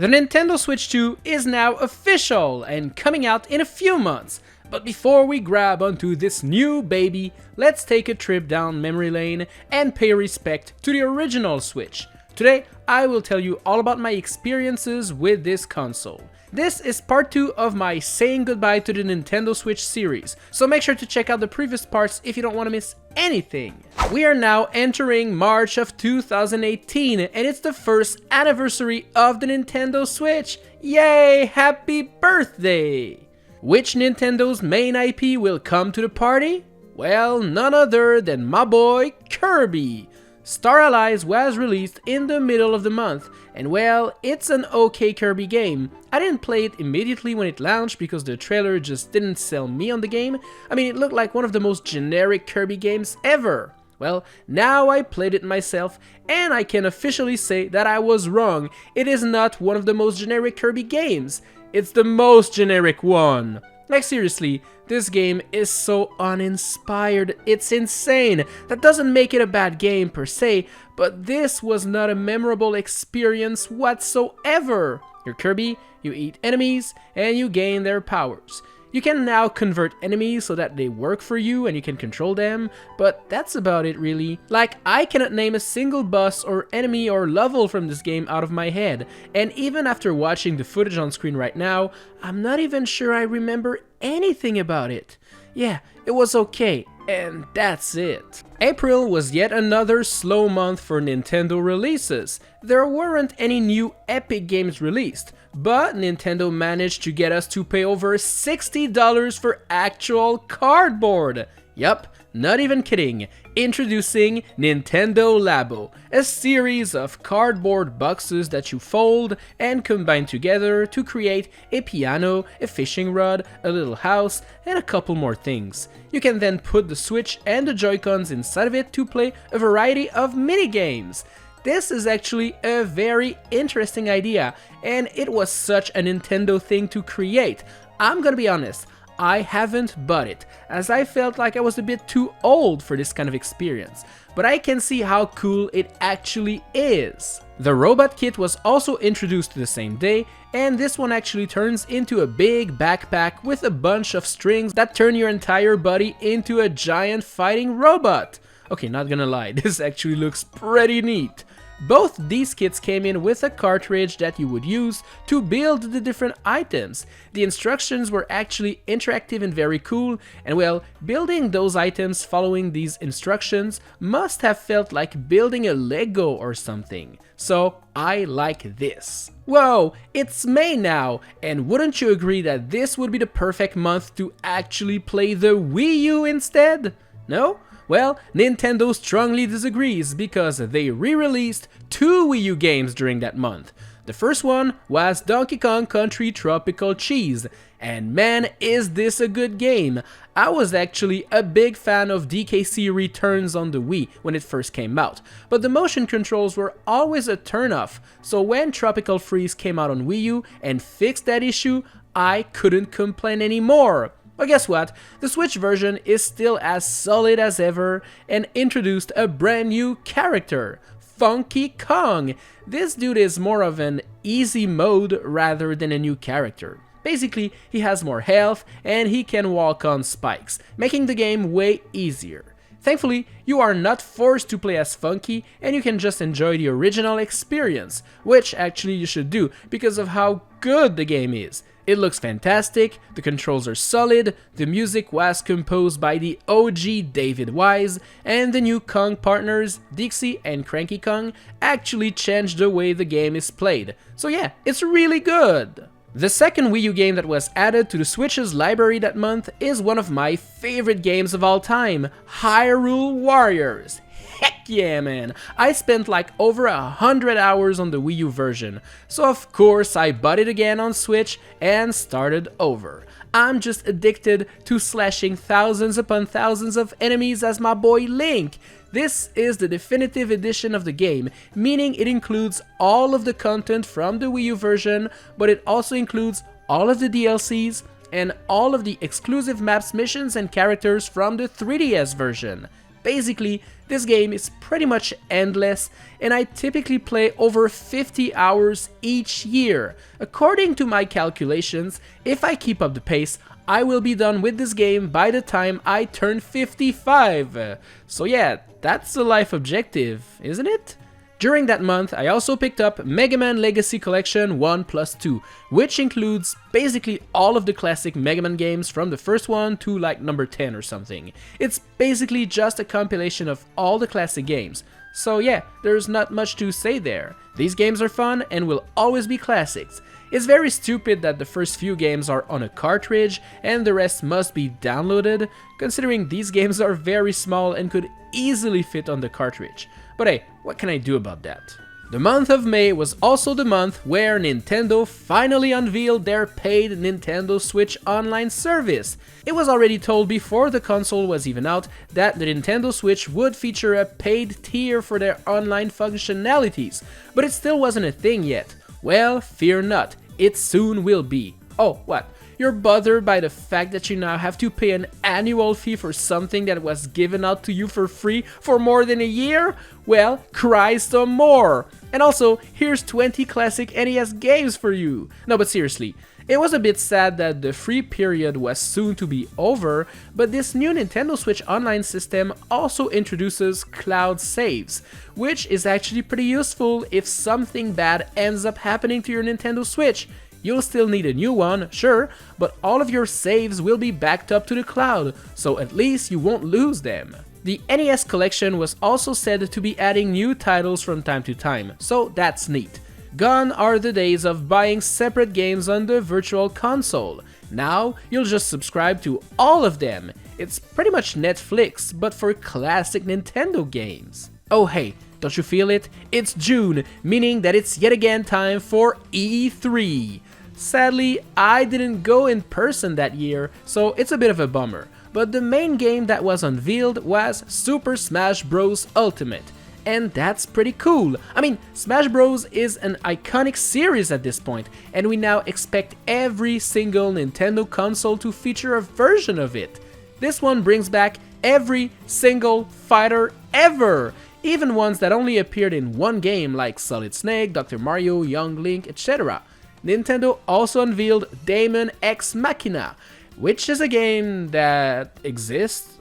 The Nintendo Switch 2 is now official and coming out in a few months. But before we grab onto this new baby, let's take a trip down memory lane and pay respect to the original Switch. Today, I will tell you all about my experiences with this console. This is part 2 of my saying goodbye to the Nintendo Switch series, so make sure to check out the previous parts if you don't want to miss anything. We are now entering March of 2018 and it's the first anniversary of the Nintendo Switch. Yay! Happy birthday! Which Nintendo's main IP will come to the party? Well, none other than my boy Kirby. Star Allies was released in the middle of the month, and well, it's an okay Kirby game. I didn't play it immediately when it launched because the trailer just didn't sell me on the game. I mean, it looked like one of the most generic Kirby games ever. Well, now I played it myself, and I can officially say that I was wrong. It is not one of the most generic Kirby games. It's the most generic one. Like seriously, this game is so uninspired, it's insane. That doesn't make it a bad game per se, but this was not a memorable experience whatsoever. You're Kirby, you eat enemies, and you gain their powers. You can now convert enemies so that they work for you and you can control them, but that's about it really. Like, I cannot name a single boss or enemy or level from this game out of my head, and even after watching the footage on screen right now, I'm not even sure I remember anything about it. Yeah, it was okay, and that's it. April was yet another slow month for Nintendo releases. There weren't any new Epic games released, but Nintendo managed to get us to pay over $60 for actual cardboard. Yup, not even kidding. Introducing Nintendo Labo, a series of cardboard boxes that you fold and combine together to create a piano, a fishing rod, a little house, and a couple more things. You can then put the Switch and the Joy-Cons inside of it to play a variety of mini-games. This is actually a very interesting idea, and it was such a Nintendo thing to create. I'm gonna be honest, I haven't bought it, as I felt like I was a bit too old for this kind of experience, but I can see how cool it actually is. The robot kit was also introduced the same day, and this one actually turns into a big backpack with a bunch of strings that turn your entire body into a giant fighting robot. Okay, not gonna lie, this actually looks pretty neat. Both these kits came in with a cartridge that you would use to build the different items. The instructions were actually interactive and very cool, and well, building those items following these instructions must have felt like building a Lego or something. So I like this. Whoa, it's May now, and wouldn't you agree that this would be the perfect month to actually play the Wii U instead? No? Well, Nintendo strongly disagrees because they re-released 2 Wii U games during that month. The first one was Donkey Kong Country Tropical Cheese, and man is this a good game. I was actually a big fan of DKC Returns on the Wii when it first came out, but the motion controls were always a turnoff, so when Tropical Freeze came out on Wii U and fixed that issue, I couldn't complain anymore. But guess what? The Switch version is still as solid as ever and introduced a brand new character, Funky Kong. This dude is more of an easy mode rather than a new character. Basically, he has more health and he can walk on spikes, making the game way easier. Thankfully, you are not forced to play as Funky and you can just enjoy the original experience, which actually you should do because of how good the game is. It looks fantastic, the controls are solid, the music was composed by the OG David Wise, and the new Kong partners, Dixie and Cranky Kong, actually changed the way the game is played. So yeah, it's really good! The second Wii U game that was added to the Switch's library that month is one of my favorite games of all time, Hyrule Warriors. Heck yeah, man! I spent like over 100 hours on the Wii U version, so of course I bought it again on Switch and started over. I'm just addicted to slashing thousands upon thousands of enemies as my boy Link. This is the definitive edition of the game, meaning it includes all of the content from the Wii U version, but it also includes all of the DLCs and all of the exclusive maps, missions, and characters from the 3DS version. Basically, this game is pretty much endless, and I typically play over 50 hours each year. According to my calculations, if I keep up the pace, I will be done with this game by the time I turn 55. So yeah, that's the life objective, isn't it? During that month, I also picked up Mega Man Legacy Collection 1+2, which includes basically all of the classic Mega Man games from the first one to like number 10 or something. It's basically just a compilation of all the classic games. So yeah, there's not much to say there. These games are fun and will always be classics. It's very stupid that the first few games are on a cartridge and the rest must be downloaded, considering these games are very small and could easily fit on the cartridge. But hey, what can I do about that? The month of May was also the month where Nintendo finally unveiled their paid Nintendo Switch online service. It was already told before the console was even out that the Nintendo Switch would feature a paid tier for their online functionalities, but it still wasn't a thing yet. Well, fear not, it soon will be. Oh, what? You're bothered by the fact that you now have to pay an annual fee for something that was given out to you for free for more than a year? Well, cry some more! And also, here's 20 classic NES games for you! No, but seriously, it was a bit sad that the free period was soon to be over, but this new Nintendo Switch online system also introduces cloud saves, which is actually pretty useful if something bad ends up happening to your Nintendo Switch. You'll still need a new one, sure, but all of your saves will be backed up to the cloud, so at least you won't lose them. The NES collection was also said to be adding new titles from time to time, so that's neat. Gone are the days of buying separate games on the Virtual Console. Now, you'll just subscribe to all of them. It's pretty much Netflix, but for classic Nintendo games. Oh hey, don't you feel it? It's June, meaning that it's yet again time for E3. Sadly, I didn't go in person that year, so it's a bit of a bummer. But the main game that was unveiled was Super Smash Bros. Ultimate. And that's pretty cool. I mean, Smash Bros. Is an iconic series at this point, and we now expect every single Nintendo console to feature a version of it. This one brings back every single fighter ever, even ones that only appeared in one game like Solid Snake, Dr. Mario, Young Link, etc. Nintendo also unveiled Daemon X Machina, which is a game that exists.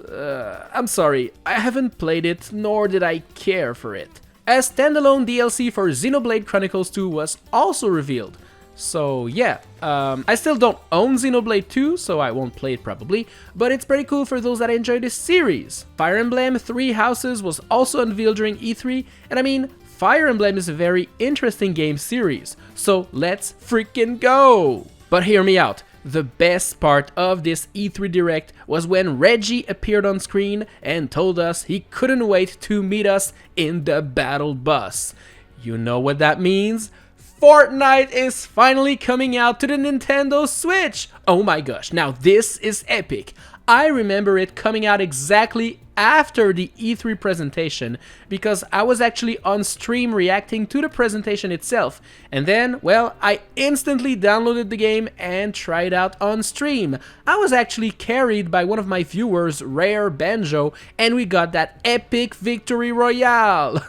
I'm sorry, I haven't played it, nor did I care for it. A standalone DLC for Xenoblade Chronicles 2 was also revealed. So yeah, I still don't own Xenoblade 2, so I won't play it probably, but it's pretty cool for those that enjoy this series. Fire Emblem Three Houses was also unveiled during E3, and I mean, Fire Emblem is a very interesting game series, so let's freaking go! But hear me out. The best part of this E3 Direct was when Reggie appeared on screen and told us he couldn't wait to meet us in the battle bus. You know what that means? Fortnite is finally coming out to the Nintendo Switch! Oh my gosh, now this is epic! I remember it coming out exactly after the E3 presentation because I was actually on stream reacting to the presentation itself, and then, well, I instantly downloaded the game and tried out on stream. I was actually carried by one of my viewers, Rare Banjo, and we got that epic victory royale!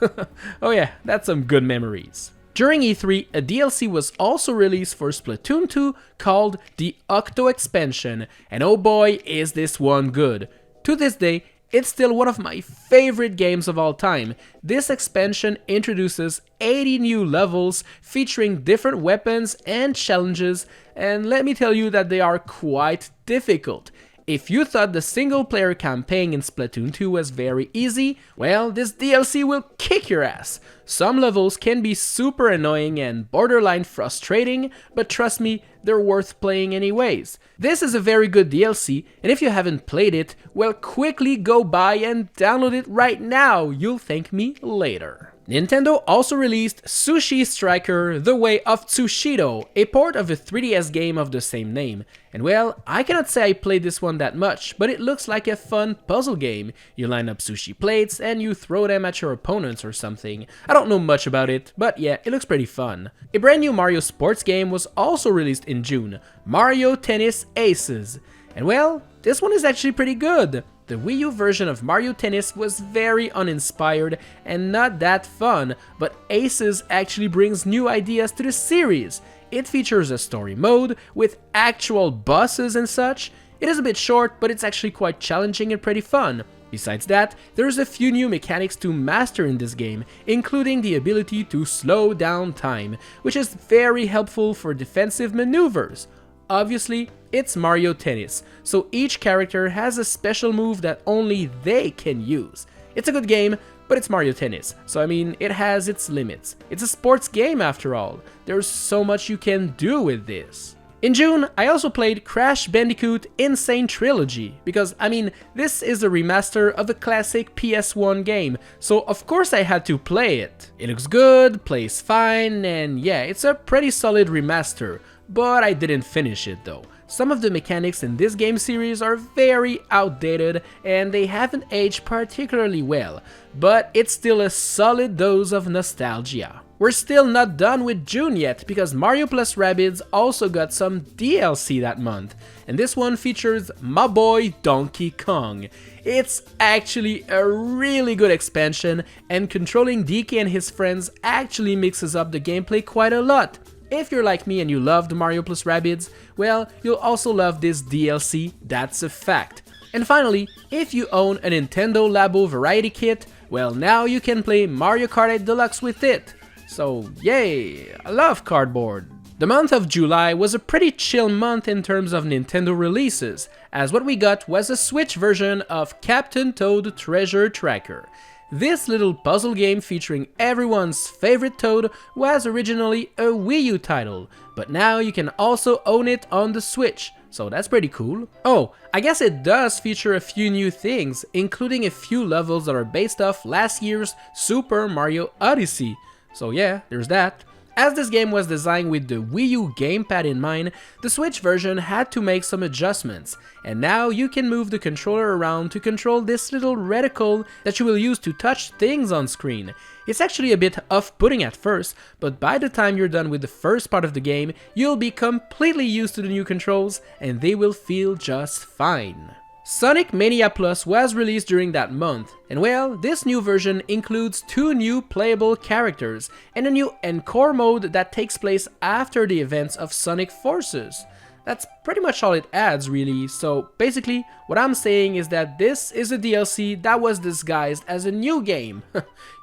Oh yeah, that's some good memories. During E3, a DLC was also released for Splatoon 2 called the Octo Expansion, and oh boy is this one good. To this day, it's still one of my favorite games of all time. This expansion introduces 80 new levels featuring different weapons and challenges, and let me tell you that they are quite difficult. If you thought the single-player campaign in Splatoon 2 was very easy, well, this DLC will kick your ass. Some levels can be super annoying and borderline frustrating, but trust me, they're worth playing anyways. This is a very good DLC, and if you haven't played it, well, quickly go buy and download it right now. You'll thank me later. Nintendo also released Sushi Striker: The Way of Tsushido, a port of a 3DS game of the same name. And well, I cannot say I played this one that much, but it looks like a fun puzzle game. You line up sushi plates and you throw them at your opponents or something. I don't know much about it, but yeah, it looks pretty fun. A brand new Mario sports game was also released in June, Mario Tennis Aces. And well, this one is actually pretty good. The Wii U version of Mario Tennis was very uninspired and not that fun, but Aces actually brings new ideas to the series. It features a story mode with actual bosses and such. It is a bit short, but it's actually quite challenging and pretty fun. Besides that, there's a few new mechanics to master in this game, including the ability to slow down time, which is very helpful for defensive maneuvers. Obviously, it's Mario Tennis, so each character has a special move that only they can use. It's a good game, but it's Mario Tennis, so I mean, it has its limits. It's a sports game after all. There's so much you can do with this. In June, I also played Crash Bandicoot Insane Trilogy, because, I mean, this is a remaster of a classic PS1 game, so of course I had to play it. It looks good, plays fine, and yeah, it's a pretty solid remaster, but I didn't finish it though. Some of the mechanics in this game series are very outdated and they haven't aged particularly well, but it's still a solid dose of nostalgia. We're still not done with June yet, because Mario plus Rabbids also got some DLC that month, and this one features my boy Donkey Kong. It's actually a really good expansion, and controlling DK and his friends actually mixes up the gameplay quite a lot. If you're like me and you loved Mario plus Rabbids, well, you'll also love this DLC, that's a fact. And finally, if you own a Nintendo Labo Variety Kit, well, now you can play Mario Kart 8 Deluxe with it. So yay, I love cardboard. The month of July was a pretty chill month in terms of Nintendo releases, as what we got was a Switch version of Captain Toad Treasure Tracker. This little puzzle game featuring everyone's favorite Toad was originally a Wii U title, but now you can also own it on the Switch, so that's pretty cool. Oh, I guess it does feature a few new things, including a few levels that are based off last year's Super Mario Odyssey. So yeah, there's that. As this game was designed with the Wii U gamepad in mind, the Switch version had to make some adjustments, and now you can move the controller around to control this little reticle that you will use to touch things on screen. It's actually a bit off-putting at first, but by the time you're done with the first part of the game, you'll be completely used to the new controls, and they will feel just fine. Sonic Mania Plus was released during that month, and well, this new version includes 2 new playable characters and a new Encore mode that takes place after the events of Sonic Forces. That's pretty much all it adds really, so basically what I'm saying is that this is a DLC that was disguised as a new game.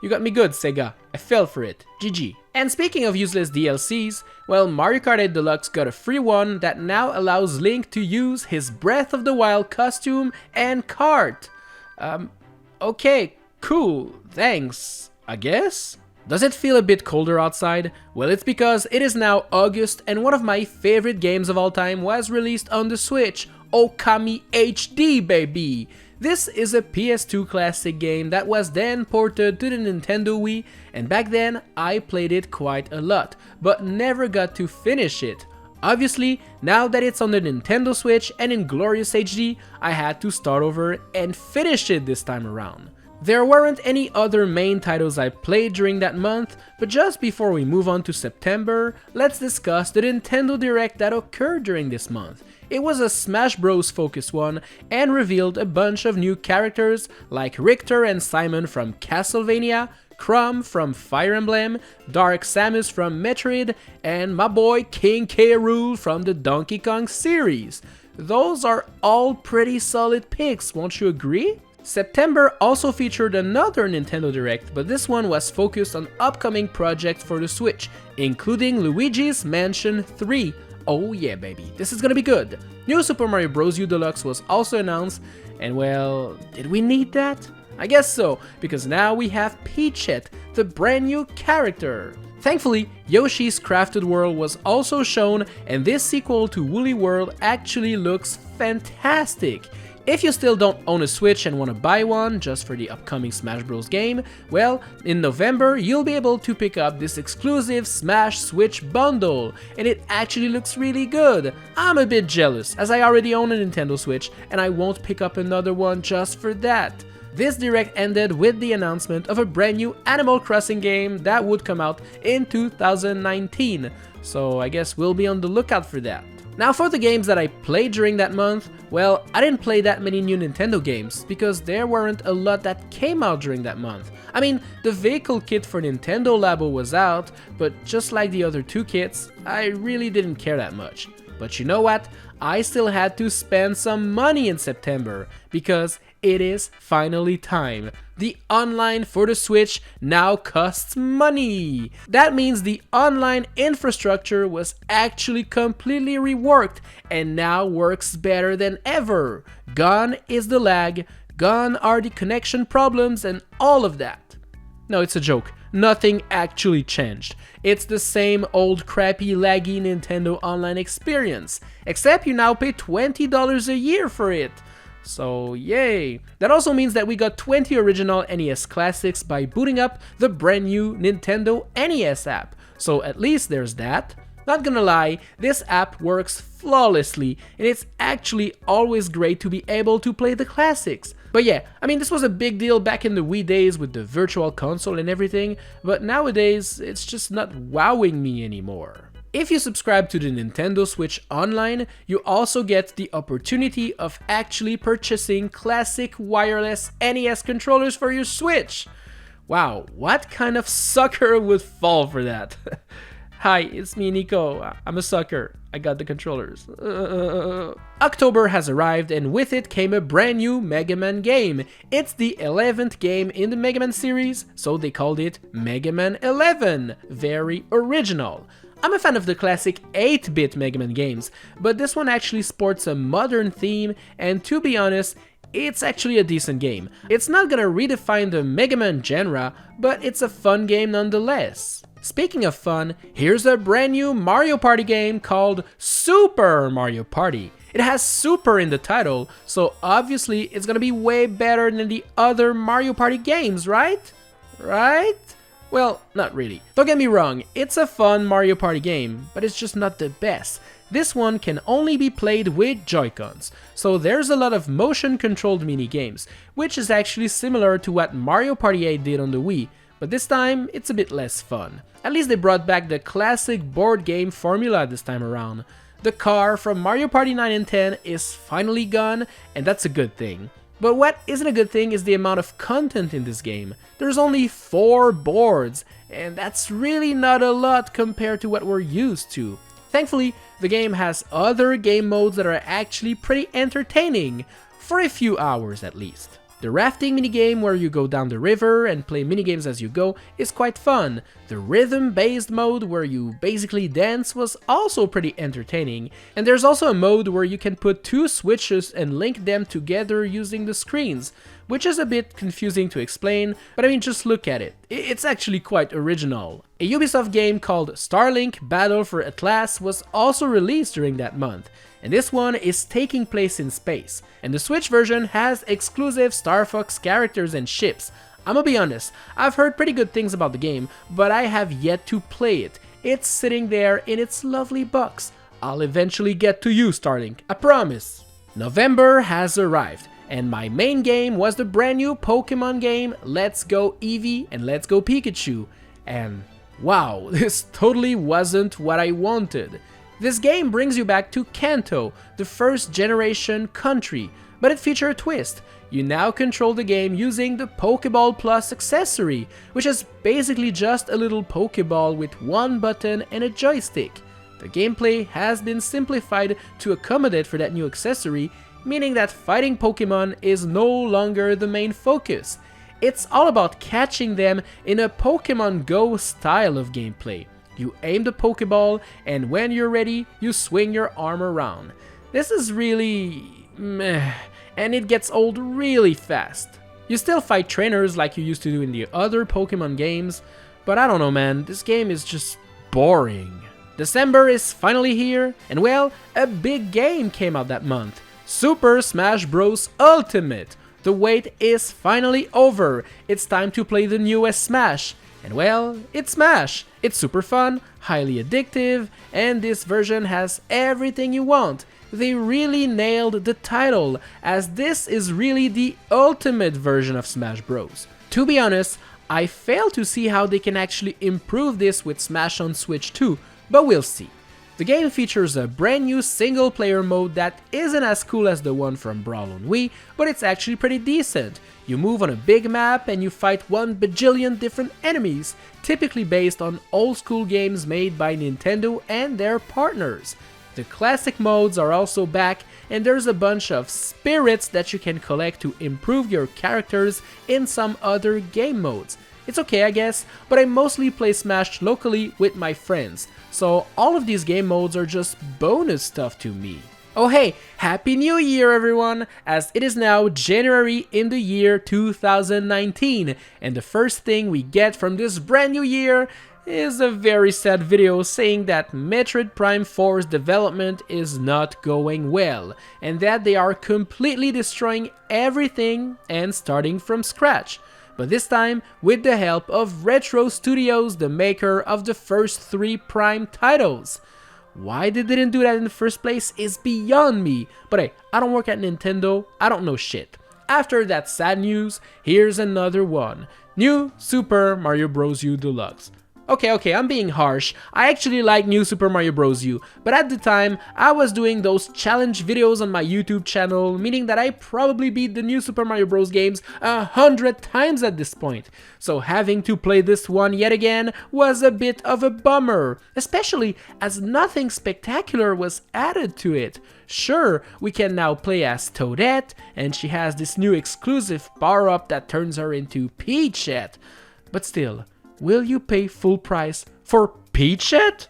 You got me good, Sega. I fell for it. GG. And speaking of useless DLCs, well, Mario Kart 8 Deluxe got a free one that now allows Link to use his Breath of the Wild costume and cart. Okay, cool, thanks, I guess? Does it feel a bit colder outside? Well, it's because it is now August and one of my favorite games of all time was released on the Switch, Okami HD, baby! This is a PS2 classic game that was then ported to the Nintendo Wii, and back then I played it quite a lot, but never got to finish it. Obviously, now that it's on the Nintendo Switch and in glorious HD, I had to start over and finish it this time around. There weren't any other main titles I played during that month, but just before we move on to September, let's discuss the Nintendo Direct that occurred during this month. It was a Smash Bros focused one and revealed a bunch of new characters like Richter and Simon from Castlevania, Chrom from Fire Emblem, Dark Samus from Metroid, and my boy King K. Rool from the Donkey Kong series. Those are all pretty solid picks, won't you agree? September also featured another Nintendo Direct, but this one was focused on upcoming projects for the Switch, including Luigi's Mansion 3. Oh yeah baby, this is gonna be good. New Super Mario Bros. U Deluxe was also announced, and well, did we need that? I guess so, because now we have Peachette, the brand new character. Thankfully, Yoshi's Crafted World was also shown, and this sequel to Woolly World actually looks fantastic. If you still don't own a Switch and want to buy one just for the upcoming Smash Bros game, well, in November you'll be able to pick up this exclusive Smash Switch bundle, and it actually looks really good. I'm a bit jealous, as I already own a Nintendo Switch and I won't pick up another one just for that. This Direct ended with the announcement of a brand new Animal Crossing game that would come out in 2019, so I guess we'll be on the lookout for that. Now for the games that I played during that month, well, I didn't play that many new Nintendo games, because there weren't a lot that came out during that month. I mean, the vehicle kit for Nintendo Labo was out, but just like the other two kits, I really didn't care that much. But you know what? I still had to spend some money in September, because it is finally time. The online for the Switch now costs money. That means the online infrastructure was actually completely reworked and now works better than ever. Gone is the lag, gone are the connection problems and all of that. No, it's a joke. Nothing actually changed. It's the same old crappy laggy Nintendo Online experience, except you now pay $20 a year for it. So yay! That also means that we got 20 original NES classics by booting up the brand new Nintendo NES app. So at least there's that. Not gonna lie, this app works flawlessly and it's actually always great to be able to play the classics. But yeah, I mean, this was a big deal back in the Wii days with the virtual console and everything, but nowadays it's just not wowing me anymore. If you subscribe to the Nintendo Switch Online, you also get the opportunity of actually purchasing classic wireless NES controllers for your Switch. Wow, what kind of sucker would fall for that? Hi, it's me, Nico. I'm a sucker. I got the controllers. October has arrived and with it came a brand new Mega Man game. It's the 11th game in the Mega Man series, so they called it Mega Man 11. Very original. I'm a fan of the classic 8-bit Mega Man games, but this one actually sports a modern theme, and to be honest, it's actually a decent game. It's not gonna redefine the Mega Man genre, but it's a fun game nonetheless. Speaking of fun, here's a brand new Mario Party game called Super Mario Party. It has Super in the title, so obviously it's gonna be way better than the other Mario Party games, right? Right? Well, not really. Don't get me wrong, it's a fun Mario Party game, but it's just not the best. This one can only be played with Joy-Cons, so there's a lot of motion-controlled mini-games, which is actually similar to what Mario Party 8 did on the Wii, but this time it's a bit less fun. At least they brought back the classic board game formula this time around. The car from Mario Party 9 and 10 is finally gone, and that's a good thing. But what isn't a good thing is the amount of content in this game. There's only 4 boards, and that's really not a lot compared to what we're used to. Thankfully, the game has other game modes that are actually pretty entertaining, for a few hours at least. The rafting minigame where you go down the river and play minigames as you go is quite fun. The rhythm-based mode where you basically dance was also pretty entertaining. And there's also a mode where you can put 2 switches and link them together using the screens, which is a bit confusing to explain, but I mean, just look at it. It's actually quite original. A Ubisoft game called Starlink Battle for Atlas was also released during that month, and this one is taking place in space, and the Switch version has exclusive Star Fox characters and ships. I'm gonna be honest, I've heard pretty good things about the game, but I have yet to play it. It's sitting there in its lovely box. I'll eventually get to you, Starlink, I promise. November has arrived, and my main game was the brand new Pokemon game Let's Go Eevee and Let's Go Pikachu, and wow, this totally wasn't what I wanted. This game brings you back to Kanto, the first generation country, but it features a twist. You now control the game using the Pokeball Plus accessory, which is basically just a little Pokeball with 1 button and a joystick. The gameplay has been simplified to accommodate for that new accessory, meaning that fighting Pokemon is no longer the main focus. It's all about catching them in a Pokemon Go style of gameplay. You aim the Pokeball, and when you're ready, you swing your arm around. This is really meh, and it gets old really fast. You still fight trainers like you used to do in the other Pokemon games, but I don't know, man, this game is just boring. December is finally here, and well, a big game came out that month. Super Smash Bros. Ultimate. The wait is finally over. It's time to play the newest Smash. And well, it's Smash. It's super fun, highly addictive, and this version has everything you want. They really nailed the title, as this is really the ultimate version of Smash Bros. To be honest, I fail to see how they can actually improve this with Smash on Switch 2, but we'll see. The game features a brand new single player mode that isn't as cool as the one from Brawl on Wii, but it's actually pretty decent. You move on a big map and you fight 1 bajillion different enemies, typically based on old school games made by Nintendo and their partners. The classic modes are also back, and there's a bunch of spirits that you can collect to improve your characters in some other game modes. It's okay, I guess, but I mostly play Smash locally with my friends, so all of these game modes are just bonus stuff to me. Oh hey, Happy New Year everyone, as it is now January in the year 2019, and the first thing we get from this brand new year is a very sad video saying that Metroid Prime 4's development is not going well, and that they are completely destroying everything and starting from scratch. But this time with the help of Retro Studios, the maker of the first 3 Prime titles. Why they didn't do that in the first place is beyond me, but hey, I don't work at Nintendo, I don't know shit. After that sad news, here's another one. New Super Mario Bros. U Deluxe. Okay, I'm being harsh. I actually like New Super Mario Bros. U, but at the time, I was doing those challenge videos on my YouTube channel, meaning that I probably beat the New Super Mario Bros. Games 100 times at this point. So having to play this one yet again was a bit of a bummer, especially as nothing spectacular was added to it. Sure, we can now play as Toadette, and she has this new exclusive power-up that turns her into Peachette, but still, will you pay full price for Peachette?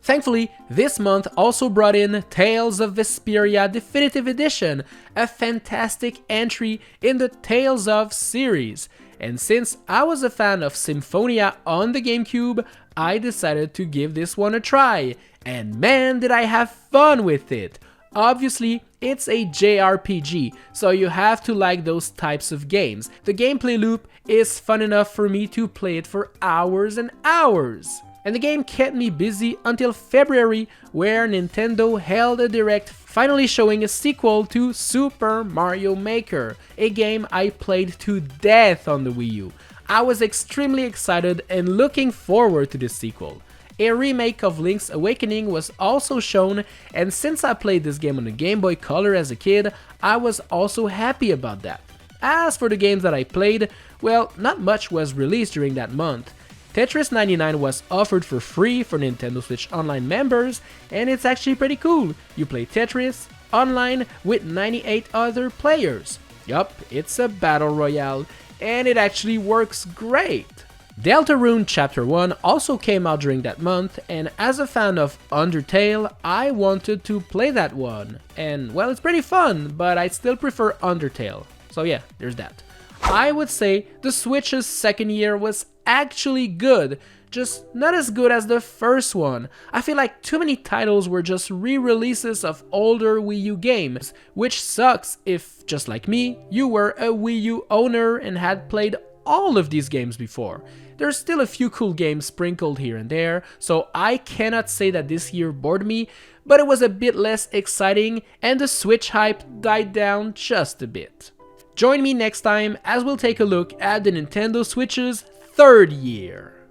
Thankfully, this month also brought in Tales of Vesperia Definitive Edition, a fantastic entry in the Tales of series. And since I was a fan of Symphonia on the GameCube, I decided to give this one a try. And man, did I have fun with it! Obviously, it's a JRPG, so you have to like those types of games. The gameplay loop is fun enough for me to play it for hours and hours. And the game kept me busy until February, where Nintendo held a direct finally showing a sequel to Super Mario Maker, a game I played to death on the Wii U. I was extremely excited and looking forward to this sequel. A remake of Link's Awakening was also shown, and since I played this game on the Game Boy Color as a kid, I was also happy about that. As for the games that I played, well, not much was released during that month. Tetris 99 was offered for free for Nintendo Switch Online members, and it's actually pretty cool. You play Tetris online with 98 other players. Yup, it's a battle royale, and it actually works great. Deltarune Chapter 1 also came out during that month, and as a fan of Undertale, I wanted to play that one. And well, it's pretty fun, but I still prefer Undertale. So yeah, there's that. I would say the Switch's second year was actually good, just not as good as the first one. I feel like too many titles were just re-releases of older Wii U games, which sucks if, just like me, you were a Wii U owner and had played all of these games before. There's still a few cool games sprinkled here and there, so I cannot say that this year bored me, but it was a bit less exciting and the Switch hype died down just a bit. Join me next time as we'll take a look at the Nintendo Switch's third year.